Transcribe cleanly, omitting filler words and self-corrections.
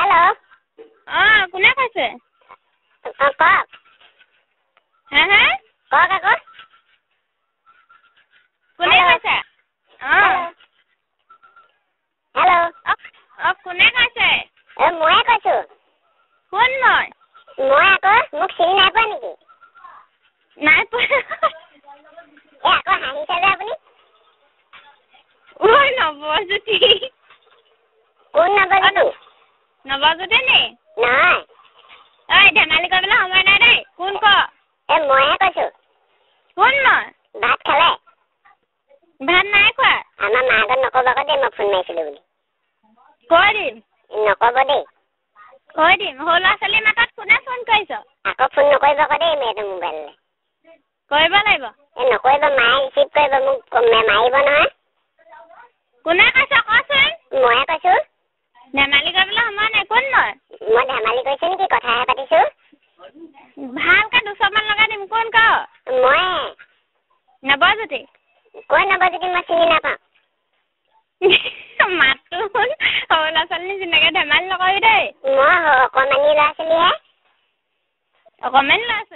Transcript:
Hello' কোনে কৈছে? কওক। হে হে কওক আকৌ। কোনে কৈছে? হেল্ল' কোনে কৈছে? ময়ে কৈছো। কোন মই? মই আকৌ মোক চিনি নাই পোৱা নেকি? নাই পোৱা। আকৌ হাঁহিছে যে আপুনি? নৱজ্যোতি। কোন নৱজ্যোতি? নৱজ্যোতি নি? নহয়। ধেমালি কৰিবলৈ সময় নাই দেই। কোন ক? মইহে কৈছো। কোন মই? ভাত খালে? ভাত নাই খোৱা। আমাৰ মাহঁতক নকব আকৌ দেই মই ফোন মাৰিছিলো বুলি। কৈ দিম। নকব দেই। কৈ দিম। সৰু ল'ৰা ছোৱালীৰ মাতত কোনে ফোন কৰিছ? আকৌ ফোন নকৰিব আকৌ দেই মেয়েটো মোবাইললৈ। কৰিব লাগিব। নকৰিব, মায়ে ৰিচিভ কৰিব, মোক মাৰিব নহয়। কোনে কৈছ কচোন? ময়ে কৈছো। ধেমালি কৰিবলৈ সময় নাই। কোন মই? মই ধেমালি কৰিছো নেকি? কথাহে পাতিছো। ভালকে দুচৰমান লগাই দিম। কোন ক? ময়ে। নৱজ্যোতি। কৈ নৱজ্যোতি মই চিনি নাপাওঁ। মাতটো শুন, সৰু ল'ৰা ছোৱালী নিচিনাকে ধেমালি নকৰিবি দেই। মই অকণমানি ল'ৰা ছোৱালীহে। অকণমানি ল'ৰা ছোৱালী?